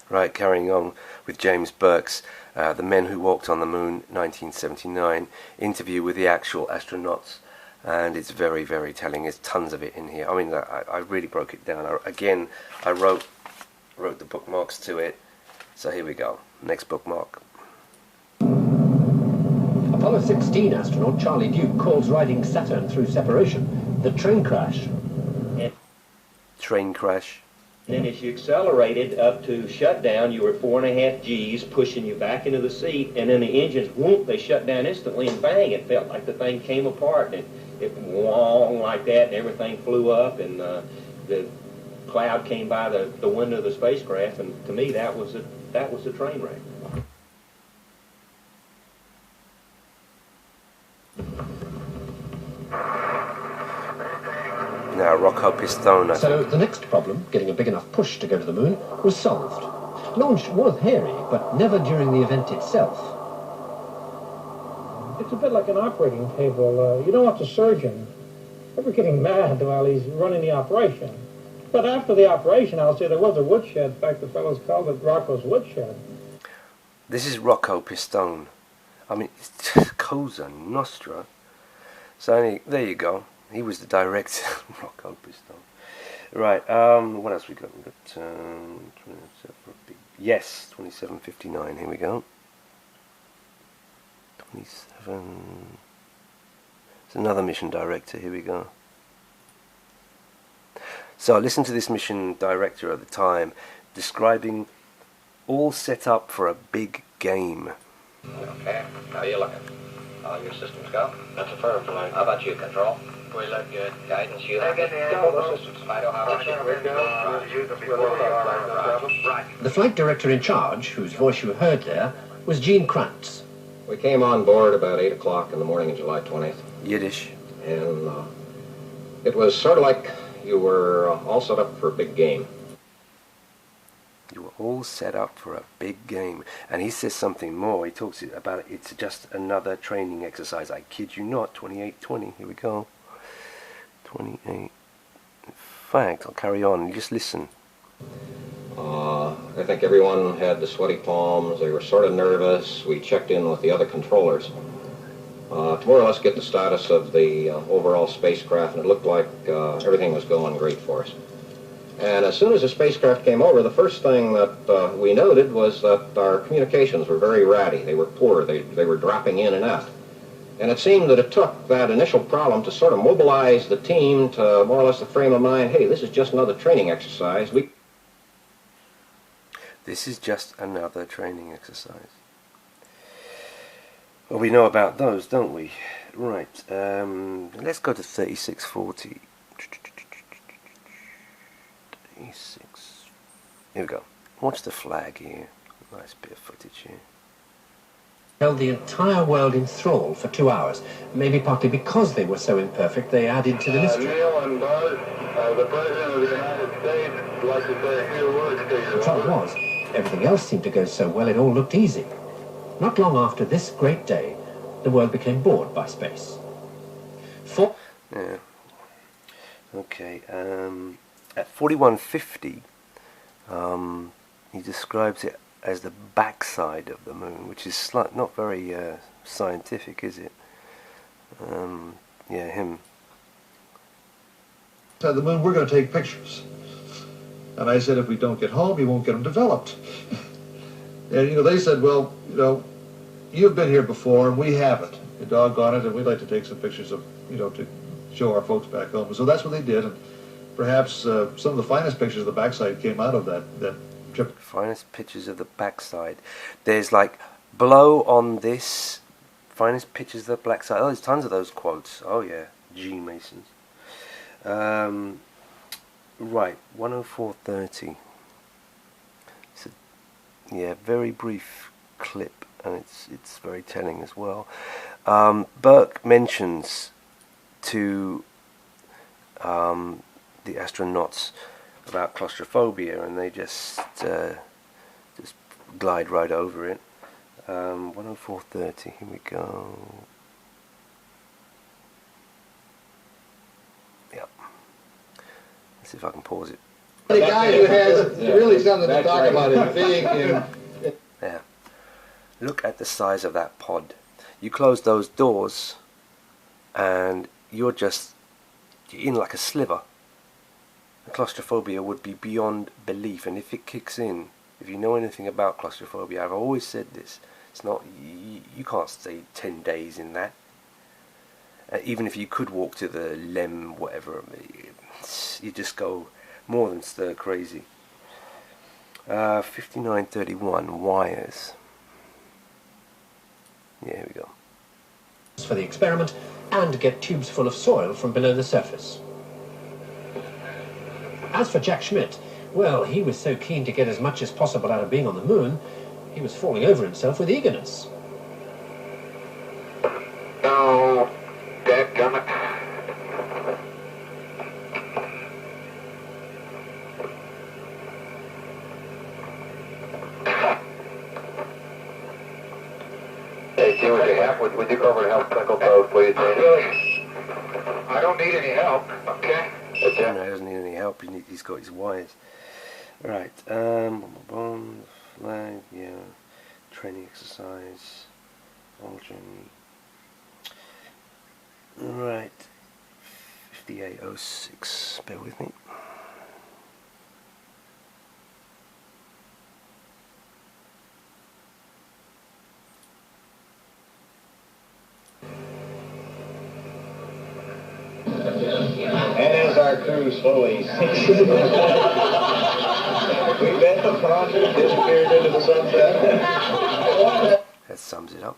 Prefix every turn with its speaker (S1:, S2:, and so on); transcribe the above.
S1: Right, carrying on with James Burke's The Men Who Walked on the Moon, 1979, interview with the actual astronauts, and it's very, very telling. There's tons of it in here. I mean, I really broke it down. I wrote the bookmarks to it, so here we go. Next bookmark.
S2: Apollo 16 astronaut Charlie Duke calls riding Saturn through separation the train crash.
S1: Train crash.
S3: Then as you accelerated up to shutdown, you were 4.5 Gs pushing you back into the seat, and then the engines, whoop, they shut down instantly, and bang, it felt like the thing came apart, and it wong like that, and everything flew up, and the cloud came by the window of the spacecraft, and to me that was a train wreck.
S1: Now, Rocco Pistone.
S2: So the next problem, getting a big enough push to go to the moon, was solved. Launch was hairy, but never during the event itself.
S4: It's a bit like an operating table. You don't want the surgeon ever getting mad while he's running the operation. But after the operation, I'll say there was a woodshed. In fact, the fellows called it Rocco's woodshed.
S1: This is Rocco Pistone. I mean, it's just Cosa Nostra. So there you go. He was the director, Rocco Pistone. Right, what else we got? We got 2759, here we go. 27. It's another mission director, here we go. So listen to this mission director at the time, describing all set up for a big game.
S5: Okay, how are you looking? All your systems go? That's affirmative. How about you, Control? We look good. Guidance, you have it? Systems, Fido, how about you? Right.
S2: The flight director in charge, whose voice you heard there, was Gene Kranz.
S5: We came on board about 8 o'clock in the morning of July 20th.
S1: Yiddish.
S5: And it was sort of like you were all set up for a big game.
S1: You were all set up for a big game. And he says something more. He talks about it. It's just another training exercise. I kid you not. 2820. Here we go. 28. In fact, I'll carry on. You just listen.
S5: I think everyone had the sweaty palms. They were sort of nervous. We checked in with the other controllers to more or less get the status of the overall spacecraft, and it looked like everything was going great for us. And as soon as the spacecraft came over, the first thing that we noted was that our communications were very ratty. They were poor. They were dropping in and out. And it seemed that it took that initial problem to sort of mobilize the team to more or less the frame of mind, hey, this is just another training exercise.
S1: This is just another training exercise. Well, we know about those, don't we? Right. Let's go to 3640. 36. Here we go. Watch the flag here. Nice bit of footage here.
S2: Held the entire world in thrall for 2 hours. Maybe partly because they were so imperfect, they added to the mystery.
S6: Neil and Buzz, the President of the United States would like to say a few words to you.
S2: The trouble was, everything else seemed to go so well it all looked easy. Not long after this great day, the world became bored by space.
S1: Yeah. Okay. At 4150, he describes it as the backside of the moon, which is not very scientific, is it? Yeah, him.
S7: Said the moon, we're going to take pictures. And I said, if we don't get home, you won't get them developed. And, they said, well, you've been here before, and we haven't. You're doggone it, and we'd like to take some pictures of, to show our folks back home. So that's what they did, and perhaps some of the finest pictures of the backside came out of that trip.
S1: Finest pictures of the backside. There's like, blow on this, finest pictures of the backside. Oh, there's tons of those quotes. Oh, yeah, G. Masons. Right, 104.30. It's a very brief clip, and it's very telling as well. Burke mentions to the astronauts about claustrophobia, and they just glide right over it. 104.30. Here we go. Yep. Let's see if I can pause it.
S7: The guy who has really something to talk about is big and...
S1: Yeah. Look at the size of that pod. You close those doors and you're in like a sliver. The claustrophobia would be beyond belief, and if it kicks in, if you know anything about claustrophobia, I've always said this, it's not, you can't stay 10 days in that. Even if you could walk to the Lem, whatever, you just go more than stir crazy. 5931 wires. Yeah, here we go.
S2: For the experiment and get tubes full of soil from below the surface. As for Jack Schmidt, well, he was so keen to get as much as possible out of being on the moon, he was falling over himself with eagerness.
S6: No, dadgummit. Hey, Jim, would you help? Would you go over and help Clickle Toad, please? I don't need any help, okay?
S1: No, he doesn't need any help. He's got his wires. Right. Flag. Yeah. Training exercise. Aldrin. Right. 5806. Bear with me.
S3: And as our crew slowly sinks into the we bet the project disappeared into the sunset.
S1: That sums it up.